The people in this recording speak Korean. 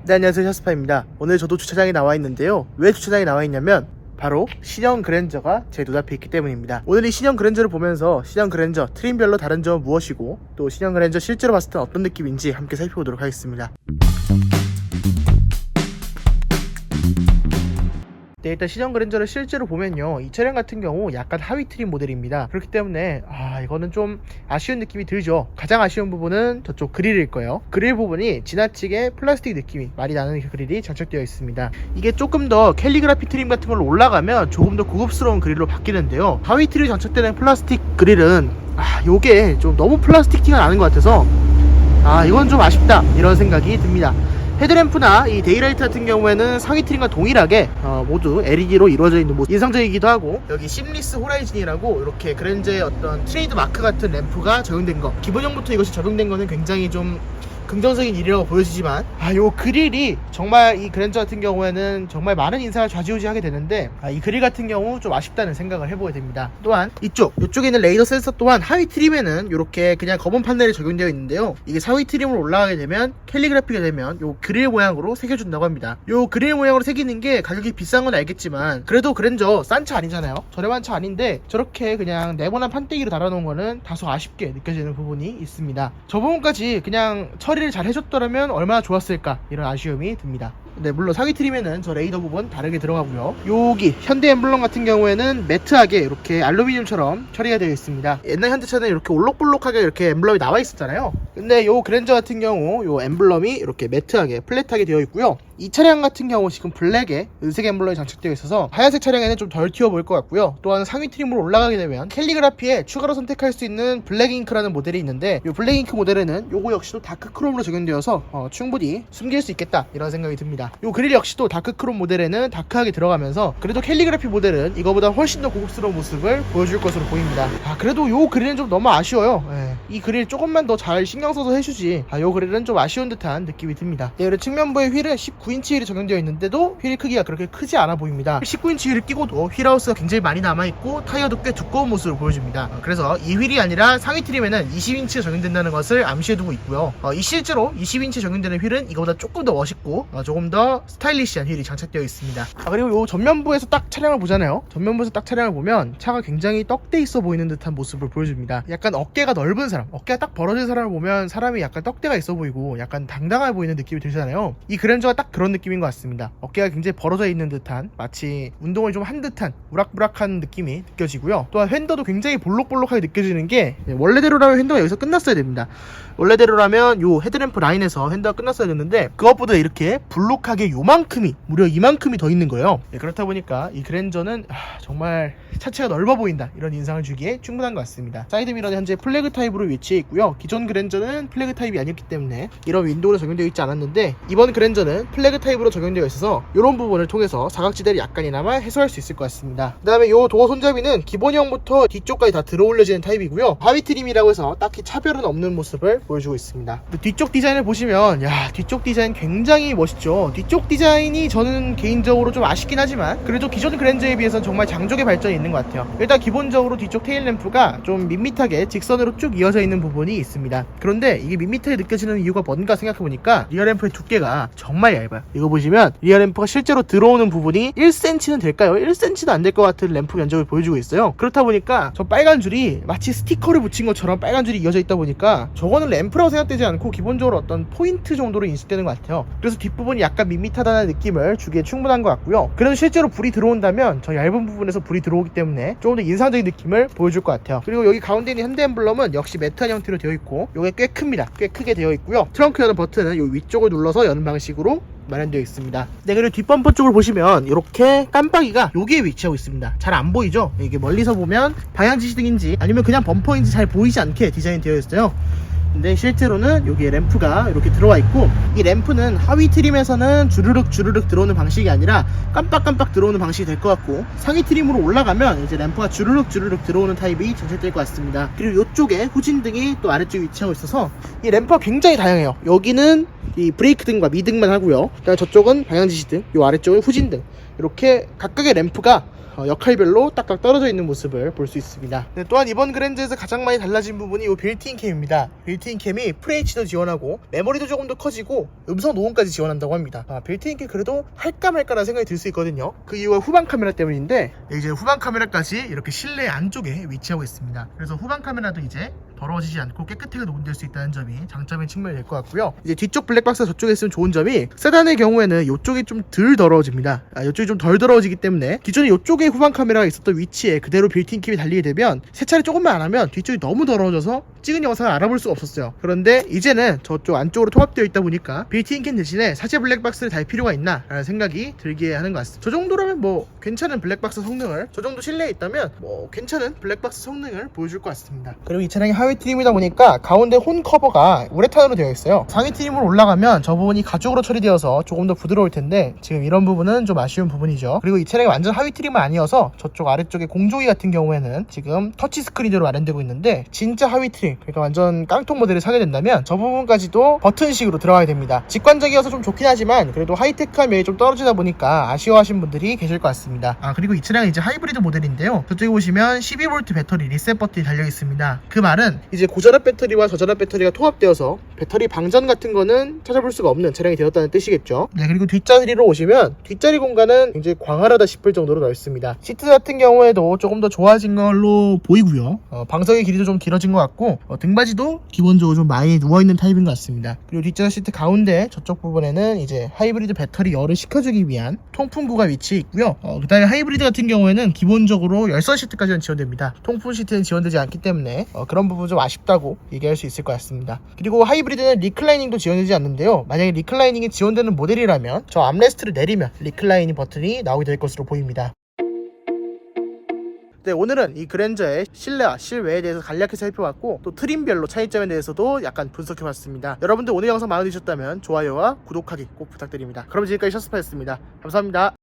네, 안녕하세요, 샤스파입니다. 오늘 저도 주차장에 나와 있는데요. 왜 주차장에 나와 있냐면 바로 신형 그랜저가 제 눈앞에 있기 때문입니다. 오늘 이 신형 그랜저를 보면서 신형 그랜저 트림별로 다른 점은 무엇이고 또 신형 그랜저 실제로 봤을 때 어떤 느낌인지 함께 살펴보도록 하겠습니다. 네, 일단 신형 그랜저를 실제로 보면요, 이 차량 같은 경우 약간 하위 트림 모델입니다. 그렇기 때문에 이거는 좀 아쉬운 느낌이 들죠. 가장 아쉬운 부분은 저쪽 그릴일 거예요. 그릴 부분이 지나치게 플라스틱 느낌이 많이 나는 그릴이 장착되어 있습니다. 이게 조금 더 캘리그라피 트림 같은 걸로 올라가면 조금 더 고급스러운 그릴로 바뀌는데요, 하위 트림이 장착되는 플라스틱 그릴은 요게 좀 너무 플라스틱 티가 나는 것 같아서 이건 좀 아쉽다 이런 생각이 듭니다. 헤드램프나 이 데이라이트 같은 경우에는 상위 트림과 동일하게 모두 LED로 이루어져 있는 인상적이기도 하고, 여기 심리스 호라이즌이라고 이렇게 그랜저의 어떤 트레이드 마크 같은 램프가 적용된 거, 기본형부터 이것이 적용된 거는 굉장히 좀 긍정적인 일이라고 보여지지만 요 그릴이 정말 이 그랜저 같은 경우에는 정말 많은 인상을 좌지우지하게 되는데 이 그릴 같은 경우 좀 아쉽다는 생각을 해보게 됩니다. 또한 이쪽에 있는 레이더 센서 또한 하위 트림에는 이렇게 그냥 검은 판넬이 적용되어 있는데요, 이게 상위 트림으로 올라가게 되면 캘리그래피가 되면 요 그릴 모양으로 새겨준다고 합니다. 요 그릴 모양으로 새기는 게 가격이 비싼 건 알겠지만 그래도 그랜저 싼 차 아니잖아요. 저렴한 차 아닌데 저렇게 그냥 네모난 판때기로 달아놓은 거는 다소 아쉽게 느껴지는 부분이 있습니다. 저 부분까지 그냥 처리를 잘 해줬더라면 얼마나 좋았을까, 이런 아쉬움이 듭니다. 네, 물론 상위 트림에는 저 레이더 부분 다르게 들어가고요, 여기 현대 엠블럼 같은 경우에는 매트하게 이렇게 알루미늄처럼 처리가 되어 있습니다. 옛날 현대차는 이렇게 올록볼록하게 이렇게 엠블럼이 나와 있었잖아요. 근데 요 그랜저 같은 경우 요 엠블럼이 이렇게 매트하게 플랫하게 되어 있고요, 이 차량 같은 경우 지금 블랙에 은색 엠블럼이 장착되어 있어서 하얀색 차량에는 좀 덜 튀어 보일 것 같고요. 또한 상위 트림으로 올라가게 되면 캘리그라피에 추가로 선택할 수 있는 블랙 잉크라는 모델이 있는데, 이 블랙 잉크 모델에는 요거 역시도 다크 크롬으로 적용되어서 충분히 숨길 수 있겠다 이런 생각이 듭니다. 요 그릴 역시도 다크 크롬 모델에는 다크하게 들어가면서 그래도 캘리그라피 모델은 이거보다 훨씬 더 고급스러운 모습을 보여줄 것으로 보입니다. 그래도 요 그릴은 좀 너무 아쉬워요. 이 그릴 조금만 더 잘 신경 써서 해주지, 요 그릴은 좀 아쉬운 듯한 느낌이 듭니다. 네, 그리고 측면부에 휠은 19인치 휠이 적용되어 있는데도 휠 크기가 그렇게 크지 않아 보입니다. 19인치 휠을 끼고도 휠하우스가 굉장히 많이 남아있고 타이어도 꽤 두꺼운 모습을 보여줍니다. 그래서 이 휠이 아니라 상위 트림에는 20인치가 적용된다는 것을 암시해두고 있고요, 실제로 20인치 적용되는 휠은 이거보다 조금 더 멋있고 조금 더 스타일리시한 휠이 장착되어 있습니다. 그리고 요 전면부에서 딱 차량을 보잖아요. 전면부에서 딱 차량을 보면 차가 굉장히 떡대 있어 보이는 듯한 모습을 보여줍니다. 약간 어깨가 넓은 사람, 어깨가 딱 벌어진 사람을 보면 사람이 약간 떡대가 있어 보이고 약간 당당해 보이는 느낌이 들잖아요. 이 그랜저가 딱 그런 느낌인 것 같습니다. 어깨가 굉장히 벌어져 있는 듯한, 마치 운동을 좀 한 듯한 우락부락한 느낌이 느껴지고요. 또한 휀더도 굉장히 볼록볼록하게 느껴지는 게, 원래대로라면 휀더가 여기서 끝났어야 됩니다. 원래대로라면 요 헤드램프 라인에서 휀더가 끝났어야 됐는데 그것보다 이렇게 블록하게 요만큼이, 무려 이만큼이 더 있는 거예요. 그렇다 보니까 이 그랜저는 정말 차체가 넓어 보인다 이런 인상을 주기에 충분한 것 같습니다. 사이드 미러는 현재 플래그 타입으로 위치해 있고요, 기존 그랜저는 플래그 타입이 아니었기 때문에 이런 윈도우로 적용되어 있지 않았는데 이번 그랜저는 플래그 타입으로 적용되어 있어서 이런 부분을 통해서 사각지대를 약간이나마 해소할 수 있을 것 같습니다. 그 다음에 요 도어 손잡이는 기본형부터 뒤쪽까지 다 들어올려지는 타입이고요, 하위 트림이라고 해서 딱히 차별은 없는 모습을 보여주고 있습니다. 뒤쪽 디자인을 보시면 뒤쪽 디자인 굉장히 멋있죠. 뒤쪽 디자인이 저는 개인적으로 좀 아쉽긴 하지만 그래도 기존 그랜저에 비해서는 정말 장족의 발전이 있는 것 같아요. 일단 기본적으로 뒤쪽 테일 램프가 좀 밋밋하게 직선으로 쭉 이어져 있는 부분이 있습니다. 그런데 이게 밋밋하게 느껴지는 이유가 뭔가 생각해보니까 리어 램프의 두께가 정말 얇아요. 이거 보시면 리어 램프가 실제로 들어오는 부분이 1cm는 될까요? 1cm도 안 될 것 같은 램프 면적을 보여주고 있어요. 그렇다 보니까 저 빨간 줄이 마치 스티커를 붙인 것처럼 빨간 줄이 이어져 있다 보니까 저거는 램프라고 생각되지 않고 기본적으로 어떤 포인트 정도로 인식되는 것 같아요. 그래서 뒷부분이 약간 밋밋하다는 느낌을 주기에 충분한 것 같고요. 그래도 실제로 불이 들어온다면 저 얇은 부분에서 불이 들어오기 때문에 조금 더 인상적인 느낌을 보여줄 것 같아요. 그리고 여기 가운데 있는 현대 엠블럼은 역시 매트한 형태로 되어 있고 요게 꽤 큽니다. 꽤 크게 되어 있고요. 트렁크 여는 버튼은 요 위쪽을 눌러서 여는 방식으로 마련되어 있습니다. 네, 그리고 뒷범퍼 쪽을 보시면 이렇게 깜빡이가 여기에 위치하고 있습니다. 잘 안 보이죠? 이게 멀리서 보면 방향지시등인지 아니면 그냥 범퍼인지 잘 보이지 않게 디자인이 되어 있어요. 근데 실제로는 여기에 램프가 이렇게 들어와 있고, 이 램프는 하위 트림에서는 주르륵 들어오는 방식이 아니라 깜빡깜빡 들어오는 방식이 될 것 같고, 상위 트림으로 올라가면 이제 램프가 주르륵 들어오는 타입이 장착될 것 같습니다. 그리고 이쪽에 후진등이 또 아래쪽에 위치하고 있어서 이 램프가 굉장히 다양해요. 여기는 이 브레이크 등과 미등만 하고요, 그다음에 저쪽은 방향지시등, 이 아래쪽은 후진등, 이렇게 각각의 램프가 역할별로 딱딱 떨어져 있는 모습을 볼 수 있습니다. 네, 또한 이번 그랜저에서 가장 많이 달라진 부분이 이 빌트인 캠입니다. 빌트인 캠이 FHD도 지원하고 메모리도 조금 더 커지고 음성 녹음까지 지원한다고 합니다. 빌트인 캠 그래도 할까 말까라는 생각이 들 수 있거든요. 그 이유가 후방 카메라 때문인데, 이제 후방 카메라까지 이렇게 실내 안쪽에 위치하고 있습니다. 그래서 후방 카메라도 이제 더러워지지 않고 깨끗하게 녹음될 수 있다는 점이 장점인 측면이 될 것 같고요. 이제 뒤쪽 블랙박스가 저쪽에 있으면 좋은 점이, 세단의 경우에는 이쪽이 좀 덜 더러워집니다. 이쪽이 좀 덜 더러워지기 때문에 기존에 이쪽에 후방 카메라가 있었던 위치에 그대로 빌트인 캡이 달리게 되면 세차를 조금만 안 하면 뒤쪽이 너무 더러워져서 찍은 영상을 알아볼 수가 없었어요. 그런데 이제는 저쪽 안쪽으로 통합되어 있다 보니까 빌트인 캠 대신에 사제 블랙박스를 달 필요가 있나 라는 생각이 들게 하는 것 같습니다. 저 정도라면 뭐 괜찮은 블랙박스 성능을, 저 정도 실내에 있다면 뭐 괜찮은 블랙박스 성능을 보여줄 것 같습니다. 그리고 이 차량이 하위 트림이다 보니까 가운데 혼 커버가 우레탄으로 되어 있어요. 상위 트림으로 올라가면 저 부분이 가죽으로 처리되어서 조금 더 부드러울 텐데 지금 이런 부분은 좀 아쉬운 부분이죠. 그리고 이 차량이 완전 하위 트림은 아니어서 저쪽 아래쪽에 공조기 같은 경우에는 지금 터치 스크린으로 마련되고 있는데, 진짜 하위 트림, 그러니까 완전 깡통 모델을 사게 된다면 저 부분까지도 버튼식으로 들어가야 됩니다. 직관적이어서 좀 좋긴 하지만 그래도 하이테크한 면이 좀 떨어지다 보니까 아쉬워하신 분들이 계실 것 같습니다. 그리고 이 차량은 이제 하이브리드 모델인데요, 저쪽에 보시면 12V 배터리 리셋 버튼이 달려 있습니다. 그 말은 이제 고전압 배터리와 저전압 배터리가 통합되어서 배터리 방전 같은 거는 찾아볼 수가 없는 차량이 되었다는 뜻이겠죠. 네, 그리고 뒷자리로 오시면 뒷자리 공간은 굉장히 광활하다 싶을 정도로 넓습니다. 시트 같은 경우에도 조금 더 좋아진 걸로 보이고요. 방석의 길이도 좀 길어진 것 같고, 등받이도 기본적으로 좀 많이 누워있는 타입인 것 같습니다. 그리고 뒷좌석 시트 가운데 저쪽 부분에는 이제 하이브리드 배터리 열을 식혀주기 위한 통풍구가 위치해 있고요. 그 다음에 하이브리드 같은 경우에는 기본적으로 열선 시트까지는 지원됩니다. 통풍 시트는 지원되지 않기 때문에 그런 부분 좀 아쉽다고 얘기할 수 있을 것 같습니다. 그리고 하이브리드는 리클라이닝도 지원되지 않는데요, 만약에 리클라이닝이 지원되는 모델이라면 저 암레스트를 내리면 리클라이닝 버튼이 나오게 될 것으로 보입니다. 네, 오늘은 이 그랜저의 실내와 실외에 대해서 간략히 살펴봤고, 또 트림별로 차이점에 대해서도 약간 분석해봤습니다. 여러분들 오늘 영상 마음에 드셨다면 좋아요와 구독하기 꼭 부탁드립니다. 그럼 지금까지 셔스파였습니다. 감사합니다.